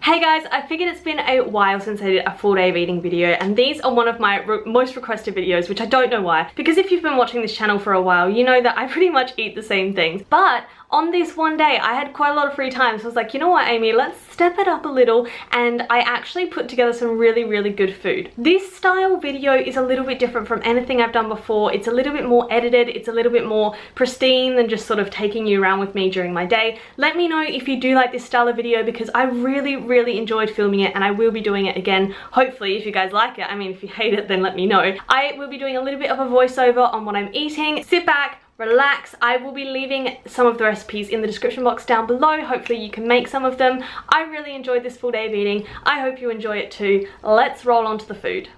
Hey guys, I figured it's been a while since I did a full day of eating video, and these are one of my most requested videos, which I don't know why, because if you've been watching this channel for a while, you know that I pretty much eat the same things. But on this one day, I had quite a lot of free time, so I was like, you know what, Amy, let's step it up a little, and I actually put together some really good food. This style video is a little bit different from anything I've done before. It's a little bit more edited, it's a little bit more pristine than just sort of taking you around with me during my day. Let me know if you do like this style of video, because I really enjoyed filming it, and I will be doing it again, hopefully, if you guys like it. I mean, if you hate it, then let me know. I will be doing a little bit of a voiceover on what I'm eating. Sit back, relax. I will be leaving some of the recipes in the description box down below. Hopefully you can make some of them. I really enjoyed this full day of eating. I hope you enjoy it too. Let's roll on to the food.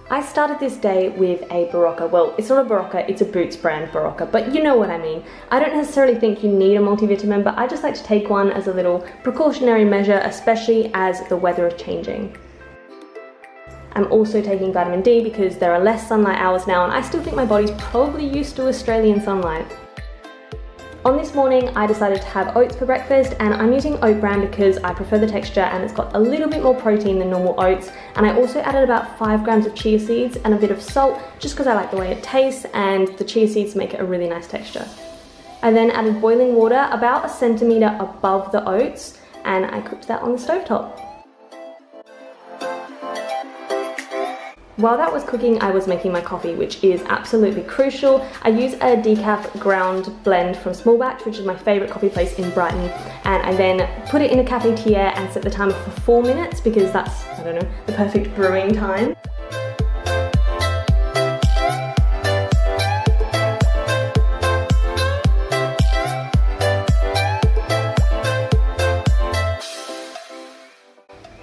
I started this day with a Barocca. Well, it's not a Barocca, it's a Boots brand Barocca, but you know what I mean. I don't necessarily think you need a multivitamin, but I just like to take one as a little precautionary measure, especially as the weather is changing. I'm also taking vitamin D because there are less sunlight hours now, and I still think my body's probably used to Australian sunlight. On this morning, I decided to have oats for breakfast, and I'm using oat bran because I prefer the texture and it's got a little bit more protein than normal oats. And I also added about 5 grams of chia seeds and a bit of salt just because I like the way it tastes, and the chia seeds make it a really nice texture. I then added boiling water about 1 centimeter above the oats, and I cooked that on the stovetop. While that was cooking, I was making my coffee, which is absolutely crucial. I use a decaf ground blend from Small Batch, which is my favourite coffee place in Brighton, and I then put it in a cafetiere and set the timer for 4 minutes because that's, I don't know, the perfect brewing time.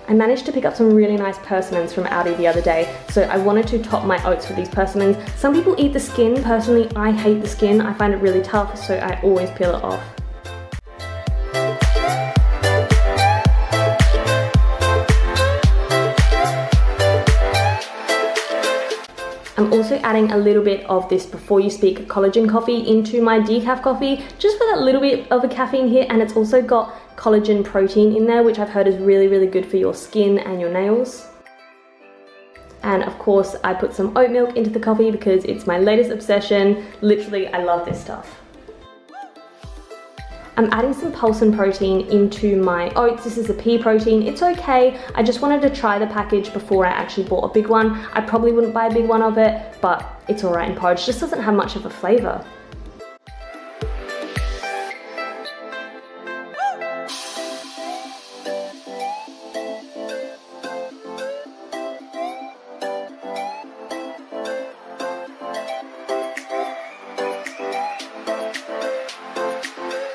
I managed to pick up some really nice persimmons from Aldi the other day, so I wanted to top my oats with these persimmons. Some people eat the skin. Personally, I hate the skin. I find it really tough, so I always peel it off. I'm also adding a little bit of this Before You Speak collagen coffee into my decaf coffee, just for that little bit of a caffeine hit, and it's also got collagen protein in there, which I've heard is really good for your skin and your nails. And of course, I put some oat milk into the coffee because it's my latest obsession. Literally, I love this stuff. I'm adding some pulsin protein into my oats. This is a pea protein. It's okay. I just wanted to try the package before I actually bought a big one. I probably wouldn't buy a big one of it, but it's alright in porridge. It just doesn't have much of a flavour.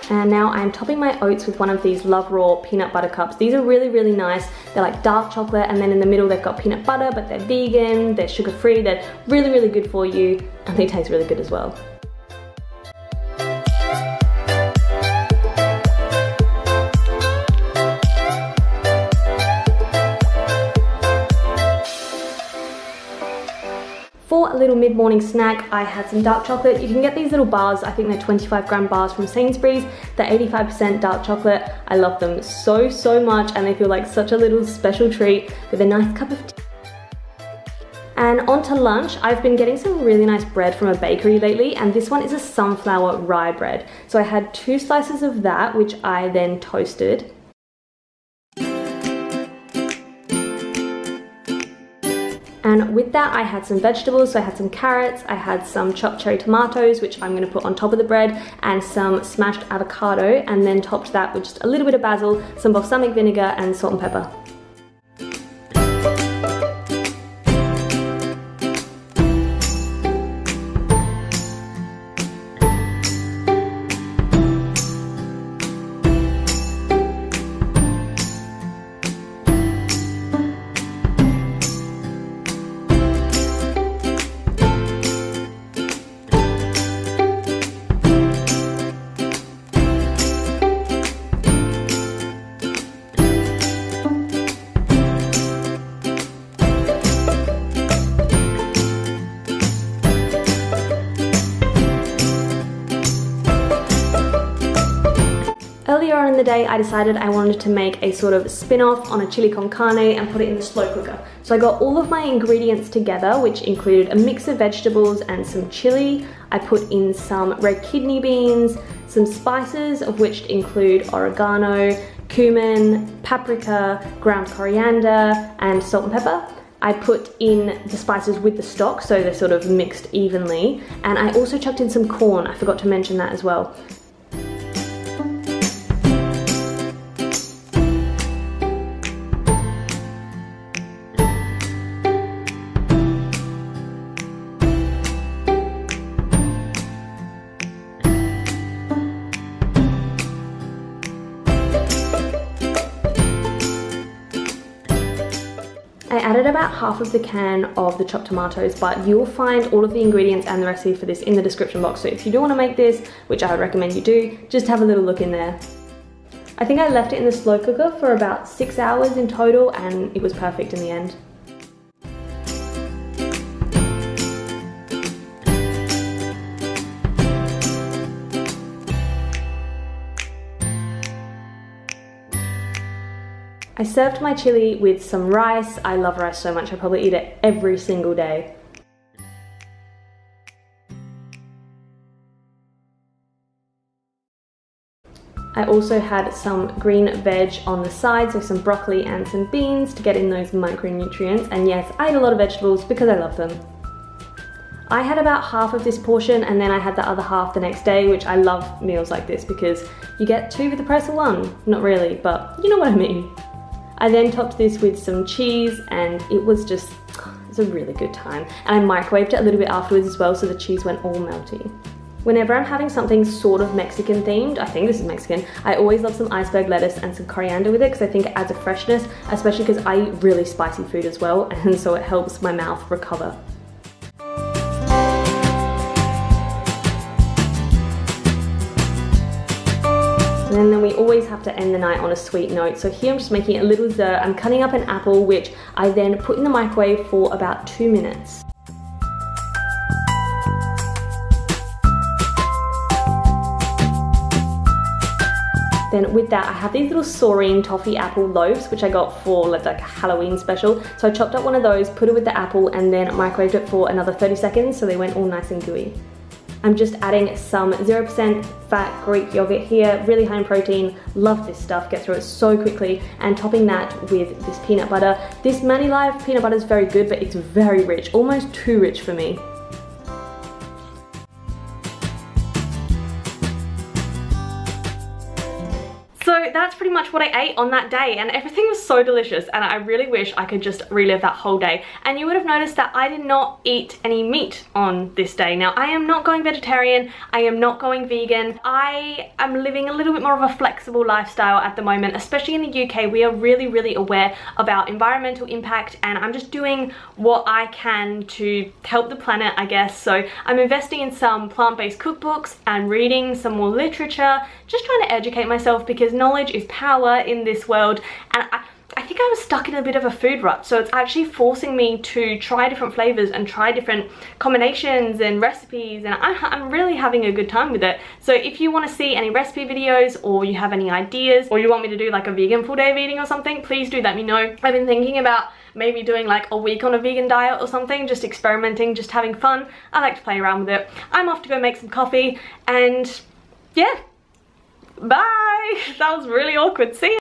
And now I'm topping my oats with one of these Love Raw peanut butter cups. These are really nice. They're like dark chocolate, and then in the middle they've got peanut butter, but they're vegan, they're sugar free, they're really good for you, and they taste really good as well. For a little mid-morning snack, I had some dark chocolate. You can get these little bars, I think they're 25-gram bars from Sainsbury's. They're 85% dark chocolate. I love them so much, and they feel like such a little special treat with a nice cup of tea. And on to lunch, I've been getting some really nice bread from a bakery lately, and this one is a sunflower rye bread. So I had 2 slices of that, which I then toasted. And with that, I had some vegetables. So I had some carrots, I had some chopped cherry tomatoes, which I'm gonna put on top of the bread, and some smashed avocado, and then topped that with just a little bit of basil, some balsamic vinegar, and salt and pepper. day I decided I wanted to make a sort of spin-off on a chili con carne and put it in the slow cooker. So I got all of my ingredients together, which included a mix of vegetables and some chili. I put in some red kidney beans, some spices, of which include oregano, cumin, paprika, ground coriander, and salt and pepper. I put in the spices with the stock, so they're sort of mixed evenly. And I also chucked in some corn, I forgot to mention that as well. I added about half of the can of the chopped tomatoes, but you'll find all of the ingredients and the recipe for this in the description box. So if you do want to make this, which I would recommend you do, just have a little look in there. I think I left it in the slow cooker for about 6 hours in total, and it was perfect in the end. I served my chili with some rice. I love rice so much, I probably eat it every single day. I also had some green veg on the side, so some broccoli and some beans to get in those micronutrients. And yes, I eat a lot of vegetables because I love them. I had about half of this portion, and then I had the other half the next day, which I love meals like this because you get two for the price of one. Not really, but you know what I mean. I then topped this with some cheese, and it was a really good time. And I microwaved it a little bit afterwards as well, so the cheese went all melty. Whenever I'm having something sort of Mexican themed, I think this is Mexican, I always love some iceberg lettuce and some coriander with it because I think it adds a freshness, especially because I eat really spicy food as well, and so it helps my mouth recover. And then we always have to end the night on a sweet note. So here I'm just making a little dessert. I'm cutting up an apple, which I then put in the microwave for about 2 minutes. Then with that, I have these little saurine toffee apple loaves, which I got for like a Halloween special. So I chopped up one of those, put it with the apple, and then microwaved it for another 30 seconds so they went all nice and gooey. I'm just adding some 0% fat Greek yogurt here, really high in protein. Love this stuff, get through it so quickly. And topping that with this peanut butter. This Manny Live peanut butter is very good, but it's very rich, almost too rich for me. So that's pretty much what I ate on that day, and everything was so delicious, and I really wish I could just relive that whole day. And you would have noticed that I did not eat any meat on this day. Now, I am not going vegetarian, I am not going vegan. I am living a little bit more of a flexible lifestyle at the moment, especially in the UK. We are really aware of our environmental impact, and I'm just doing what I can to help the planet, I guess. So I'm investing in some plant-based cookbooks and reading some more literature, just trying to educate myself because knowledge is power in this world. And I think I was stuck in a bit of a food rut, so it's actually forcing me to try different flavors and try different combinations and recipes, and I'm really having a good time with it. So if you want to see any recipe videos, or you have any ideas, or you want me to do like a vegan full day of eating or something, please do let me know. I've been thinking about maybe doing like a week on a vegan diet or something, just experimenting, just having fun. I like to play around with it. I'm off to go make some coffee, and yeah, bye. That was really awkward. See ya.